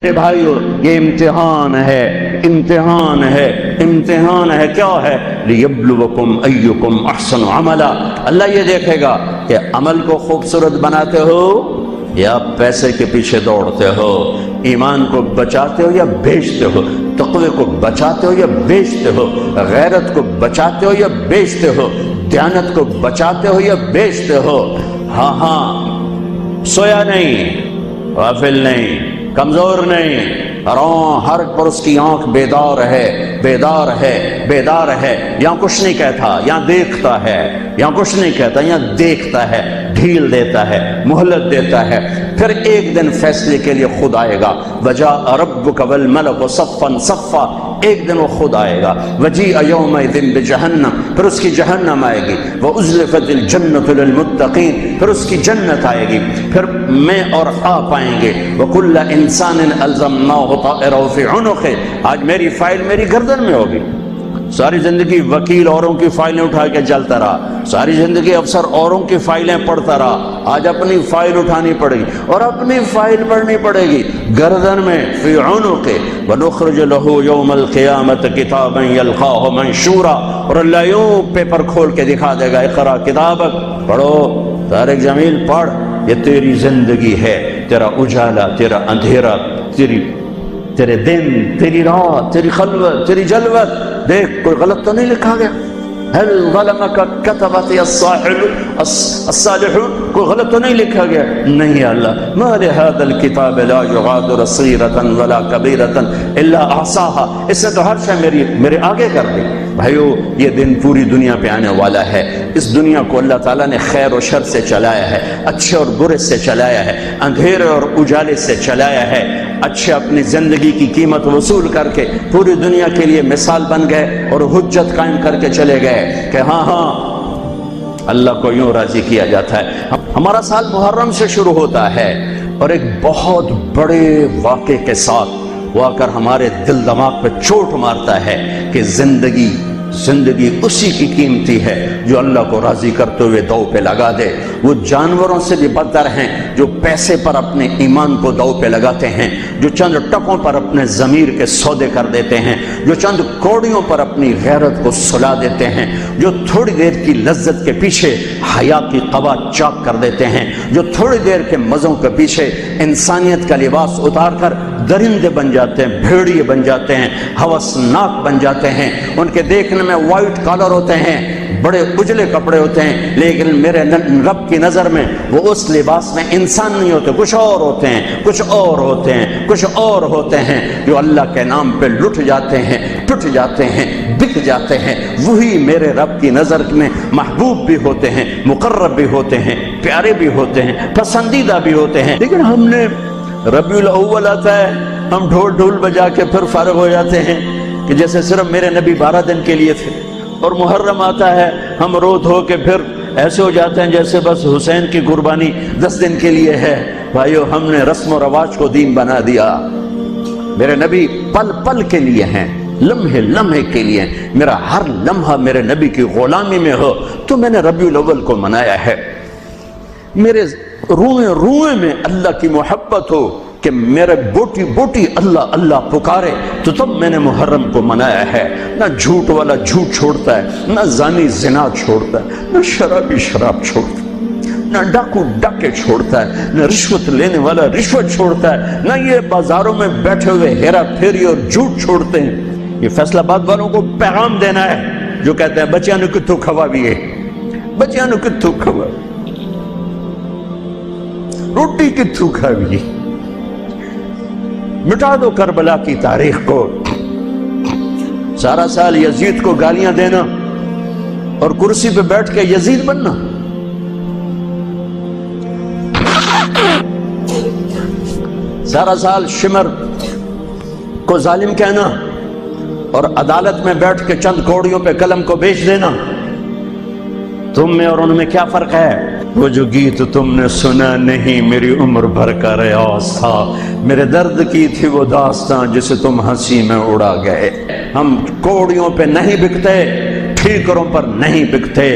میرے بھائیو یہ امتحان ہے، امتحان ہے، امتحان ہے۔ کیا ہے؟ لیبلوکم ایکم احسن عملا۔ اللہ یہ دیکھے گا کہ عمل کو خوبصورت بناتے ہو یا پیسے کے پیچھے دوڑتے ہو، ایمان کو بچاتے ہو یا بیچتے ہو، تقوی کو بچاتے ہو یا بیچتے ہو، غیرت کو بچاتے ہو یا بیچتے ہو، دیانت کو بچاتے ہو یا بیچتے ہو۔ ہاں ہاں، سویا نہیں، غافل نہیں، کمزور نہیں، ہر پر اس کی آنکھ بیدار ہے، بیدار ہے، بیدار ہے۔ یہاں کچھ نہیں کہتا، یہاں دیکھتا ہے، یہاں کچھ نہیں کہتا، یہاں دیکھتا ہے، ڈھیل دیتا ہے، مہلت دیتا ہے۔ پھر ایک دن فیصلے کے لیے خود آئے گا۔ وجاء ربک والملک صفا صفا، ایک دن وہ خود آئے گا۔ وجیء یومئذ بجہنم، پھر اس کی جہنم آئے گی۔ وازلفت الجنۃ للمتقین، پھر اس کی جنت آئے گی۔ پھر میں اور آپ آئیں گے۔ وکل انسان الزمناہ طائرہ فی عنقہ، آج میری فائل میری گردن میں ہوگی۔ ساری زندگی وکیل اوروں کی فائلیں اٹھا کے چلتا رہا، ساری زندگی افسر اوروں کی فائلیں پڑھتا رہا، آج اپنی فائل اٹھانی پڑے گی اور اپنی فائل پڑھنی پڑے گی گردن میں، فی عنقہ۔ ونخرج له یوم القیامۃ کتابا یلقاہ منشورا، اور اللہ یوں پیپر کھول کے دکھا دے گا، اقرا کتابک، پڑھو طارق جمیل پڑھ، یہ تیری زندگی ہے، تیرا اجالا، تیرا اندھیرا، تیرے دن، تیری رات، تیری خلوت، تیری جلوت۔ دیکھ کوئی غلط تو نہیں لکھا گیا؟ هل ظلمك كتبت الصالحون، کوئی غلط تو نہیں لکھا گیا؟ نہیں اللہ، ما لهذا الكتاب لا يغادر صغيرة ولا كبيرة الا احصاها، اس نے تو ہر شے میرے آگے کر دی۔ بھائیو یہ دن پوری دنیا پہ آنے والا ہے۔ اس دنیا کو اللہ تعالیٰ نے خیر و شر سے چلایا ہے، اچھے اور برے سے چلایا ہے، اندھیرے اور اجالے سے چلایا ہے۔ اچھے اپنی زندگی کی قیمت وصول کر کے پوری دنیا کے لیے مثال بن گئے اور حجت قائم کر کے چلے گئے کہ ہاں ہاں اللہ کو یوں راضی کیا جاتا ہے۔ ہمارا سال محرم سے شروع ہوتا ہے اور ایک بہت بڑے واقعے کے ساتھ وہ آ کر ہمارے دل دماغ پہ چوٹ مارتا ہے کہ زندگی اسی کی قیمتی ہے جو اللہ کو راضی کرتے ہوئے دو پہ لگا دے۔ وہ جانوروں سے بھی بدتر ہیں جو پیسے پر اپنے ایمان کو دو پہ لگاتے ہیں، جو چند ٹکوں پر اپنے ضمیر کے سودے کر دیتے ہیں، جو چند کوڑیوں پر اپنی غیرت کو سلا دیتے ہیں، جو تھوڑی دیر کی لذت کے پیچھے حیا کی قبا چاک کر دیتے ہیں، جو تھوڑی دیر کے مزوں کے پیچھے انسانیت کا لباس اتار کر درندے بن جاتے ہیں، بھیڑیے بن جاتے ہیں، ہوسناک بن جاتے ہیں۔ ان کے دیکھنے میں وائٹ کالر ہوتے ہیں، بڑے اجلے کپڑے ہوتے ہیں، لیکن میرے رب کی نظر میں وہ اس لباس میں انسان نہیں ہوتے، کچھ اور ہوتے ہیں، کچھ اور ہوتے ہیں، کچھ اور ہوتے ہیں، جو اللہ کے نام پہ لٹ جاتے ہیں، ٹوٹ جاتے ہیں، بک جاتے ہیں۔ وہی میرے رب کی نظر میں محبوب بھی ہوتے ہیں، مقرب بھی ہوتے ہیں، پیارے بھی ہوتے ہیں، پسندیدہ بھی ہوتے ہیں۔ لیکن ہم نے ربیع الاول آتا ہے، ہم ڈھول بجا کے پھر فارغ ہو جاتے ہیں کہ جیسے صرف میرے نبی 12 دن کے لیے تھے، اور محرم آتا ہے ہم رو دھو کے پھر ایسے ہو جاتے ہیں جیسے بس حسین کی قربانی 10 دن کے لیے ہے۔ بھائیو ہم نے رسم و رواج کو دین بنا دیا۔ میرے نبی پل پل کے لیے ہیں، لمحے لمحے کے لیے ہیں۔ میرا ہر لمحہ میرے نبی کی غلامی میں ہو تو میں نے ربیع الاول کو منایا ہے۔ میرے روئے روئے میں اللہ کی محبت ہو کہ میرے بوٹی بوٹی اللہ اللہ پکارے تو تب میں نے محرم کو منایا ہے۔ نہ جھوٹ والا جھوٹ چھوڑتا ہے، نہ زانی زنا چھوڑتا ہے، نہ شرابی شراب چھوڑتا ہے، نہ ڈاکو ڈاکے چھوڑتا ہے، نہ رشوت لینے والا رشوت چھوڑتا ہے، نہ یہ بازاروں میں بیٹھے ہوئے ہیرا پھیری اور جھوٹ چھوڑتے ہیں۔ یہ فیصل آباد والوں کو پیغام دینا ہے جو کہتے ہیں بچیاں نو کتھوں کھوا بھی ہے، بچیاں نو کتھوں کھوا، روٹی کتھوں کھا بھی ہے۔ مٹا دو کربلا کی تاریخ کو۔ سارا سال یزید کو گالیاں دینا اور کرسی پہ بیٹھ کے یزید بننا، سارا سال شمر کو ظالم کہنا اور عدالت میں بیٹھ کے چند کوڑیوں پہ قلم کو بیچ دینا، تم میں اور ان میں کیا فرق ہے؟ وہ جو گیت تم نے سنا نہیں میری عمر بھر کا ریاض تھا، میرے درد کی تھی وہ داستان جسے تم ہنسی میں اڑا گئے۔ ہم کوڑیوں پہ نہیں بکتے، ٹھیکروں پر نہیں بکتے۔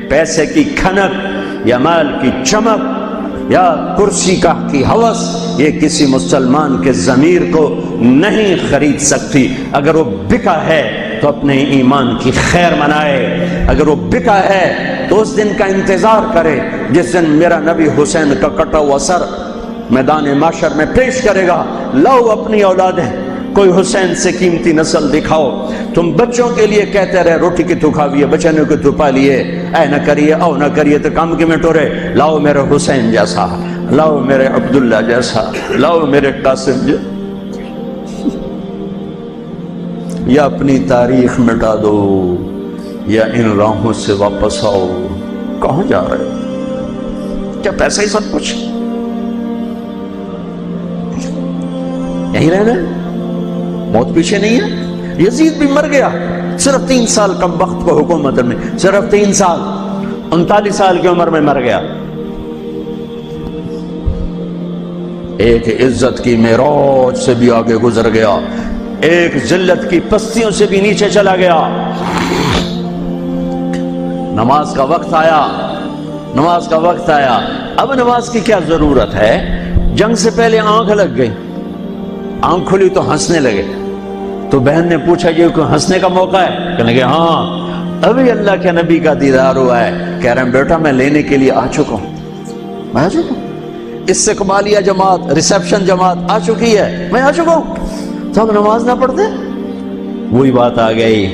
پیسے کی کھنک یا مال کی چمک یا کرسی کا کی ہوس یہ کسی مسلمان کے ضمیر کو نہیں خرید سکتی۔ اگر وہ بکا ہے تو اپنے ایمان کی خیر منائے، اگر وہ بکا ہے تو اس دن کا انتظار کرے جس دن میرا نبی حسین کا کٹا ہوا سر میدان محشر میں پیش کرے گا۔ لاؤ اپنی اولادیں، کوئی حسین سے قیمتی نسل دکھاؤ۔ تم بچوں کے لیے کہتے رہے روٹی کی تو کھاویے، بچنے کو تو پالیے، اے نہ کریے او نہ کریے تو کام کی میں ٹورے۔ لاؤ میرے حسین جیسا، لاؤ میرے عبداللہ جیسا، لاؤ میرے قاسم جیسا، یا اپنی تاریخ مٹا دو یا ان راہوں سے واپس آؤ۔ کہاں جا رہے ہو؟ کیا پیسہ ہی سب کچھ؟ یہیں رہنا ہے؟ موت پیچھے نہیں ہے؟ یزید بھی مر گیا صرف 3 سال کم وقت کو حکومت میں، صرف 3 سال، 39 سال کی عمر میں مر گیا۔ ایک عزت کی معراج سے بھی آگے گزر گیا، ایک ذلت کی پستیوں سے بھی نیچے چلا گیا۔ نماز کا وقت آیا، نماز کا وقت آیا۔ اب نماز کی کیا ضرورت ہے؟ جنگ سے پہلے آنکھ لگ گئی، آنکھ کھلی تو ہنسنے لگے۔ تو بہن نے پوچھا یہ کوئی ہنسنے کا موقع ہے؟ کہنے لگے ہاں، ابھی اللہ کے نبی کا دیدار ہوا ہے۔ کہہ رہے ہیں بیٹا میں لینے کے لیے آ چکا ہوں، میں آ چکا ہوں، استقبالیہ جماعت، ریسیپشن جماعت آ چکی ہے، میں آ چکا ہوں۔ تو ہم نماز نہ پڑھتے؟ وہی بات آ گئی،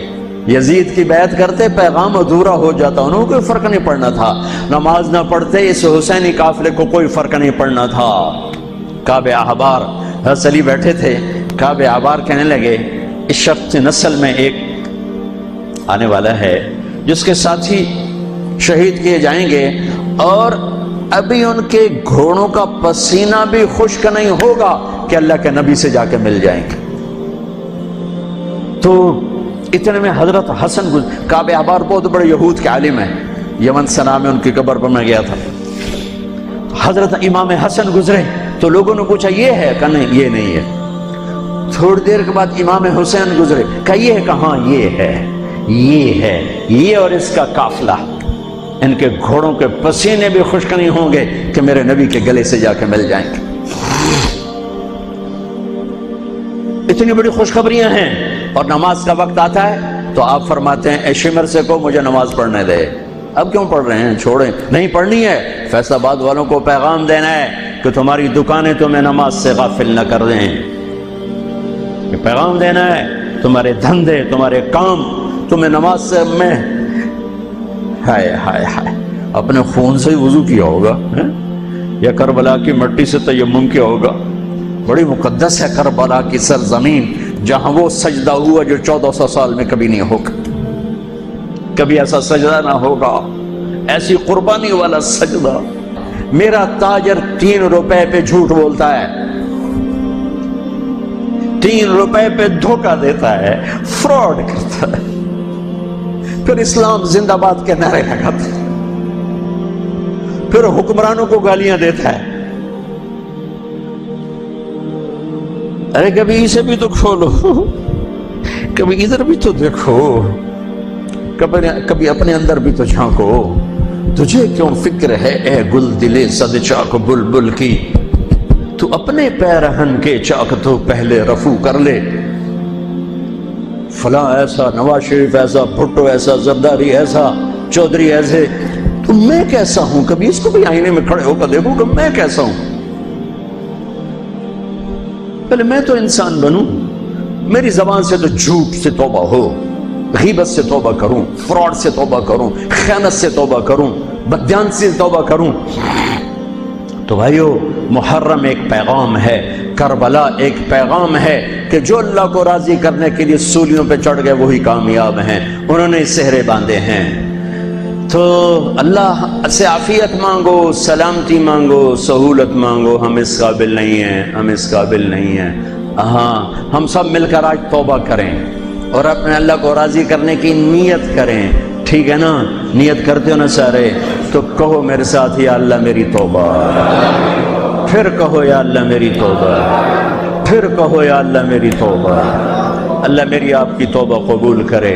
یزید کی بیعت کرتے پیغام ادھورا ہو جاتا، انہوں کو کوئی فرق نہیں پڑنا تھا۔ نماز نہ پڑھتے اس حسینی قافلے کو کوئی فرق نہیں پڑنا تھا۔ کعب احبار حضرت علی بیٹھے تھے، کعب احبار کہنے لگے اس شخص نسل میں ایک آنے والا ہے جس کے ساتھی شہید کیے جائیں گے اور ابھی ان کے گھوڑوں کا پسینہ بھی خشک نہیں ہوگا کہ اللہ کے نبی سے جا کے مل جائیں گے۔ تو اتنے میں حضرت حسن کعب احبار بہت بڑے یہود کے عالم ہیں، یمن سنا میں ان کی قبر پر میں گیا تھا۔ حضرت امام حسن گزرے تو لوگوں نے پوچھا یہ ہے؟ کہ نہیں یہ نہیں ہے۔ تھوڑی دیر کے بعد امام حسین گزرے، کہ یہ ہے؟ کہاں یہ ہے، یہ ہے، یہ اور اس کا قافلہ، ان کے گھوڑوں کے پسینے بھی خشک نہیں ہوں گے کہ میرے نبی کے گلے سے جا کے مل جائیں گے۔ اتنی بڑی خوشخبریاں ہیں، اور نماز کا وقت آتا ہے تو آپ فرماتے ہیں اے شمر سے کو مجھے نماز پڑھنے دے۔ اب کیوں پڑھ رہے ہیں؟ چھوڑیں، نہیں پڑھنی ہے۔ فیصل آباد والوں کو پیغام دینا ہے کہ تمہاری دکانیں تمہیں نماز سے غافل نہ کر دیں، یہ پیغام دینا ہے۔ تمہارے دھندے، تمہارے کام تمہیں نماز سے میں ہائے ہائے ہائے اپنے خون سے ہی وضو کیا ہوگا یا کربلا کی مٹی سے تیمم کیا ہوگا۔ بڑی مقدس ہے کربلا کی سرزمین، جہاں وہ سجدہ ہوا جو 1400 سال میں کبھی نہیں ہوگا، کبھی ایسا سجدہ نہ ہوگا، ایسی قربانی والا سجدہ۔ میرا تاجر 3 روپے پہ جھوٹ بولتا ہے، 3 روپے پہ دھوکہ دیتا ہے، فراڈ کرتا ہے، پھر اسلام زندہ باد کے نعرے لگاتا ہے، پھر حکمرانوں کو گالیاں دیتا ہے۔ ارے کبھی اسے بھی تو کھولو، کبھی ادھر بھی تو دیکھو، کبھی اپنے اندر بھی تو جھانکو۔ تجھے کیوں فکر ہے اے گل دلے صد چاک بلبل کی، تو اپنے پیرہن کے چاک تو پہلے رفو کر لے۔ فلاں ایسا، نواز شریف ایسا، بھٹو ایسا، زرداری ایسا، چودھری ایسے، تو میں کیسا ہوں؟ کبھی اس کو بھی آئینے میں کھڑے ہو کر دیکھو کہ میں کیسا ہوں۔ پہلے میں تو انسان بنوں، میری زبان سے تو جھوٹ سے توبہ ہو، غیبت سے توبہ کروں، فراڈ سے توبہ کروں، خیانت سے توبہ کروں، بددیانتی سے توبہ کروں۔ تو بھائیو، محرم ایک پیغام ہے، کربلا ایک پیغام ہے کہ جو اللہ کو راضی کرنے کے لیے سولیوں پہ چڑھ گئے وہی کامیاب ہیں، انہوں نے سہرے باندھے ہیں۔ تو اللہ سے عافیت مانگو، سلامتی مانگو، سہولت مانگو۔ ہم اس قابل نہیں ہیں، ہم اس قابل نہیں ہیں۔ ہاں، ہم سب مل کر آج توبہ کریں اور اپنے اللہ کو راضی کرنے کی نیت کریں، ٹھیک ہے نا؟ نیت کرتے ہو نا سارے؟ تو کہو میرے ساتھ یا اللہ میری توبہ، پھر کہو یا اللہ میری توبہ، پھر کہو یا اللہ میری توبہ۔ اللہ میری آپ کی توبہ قبول کرے۔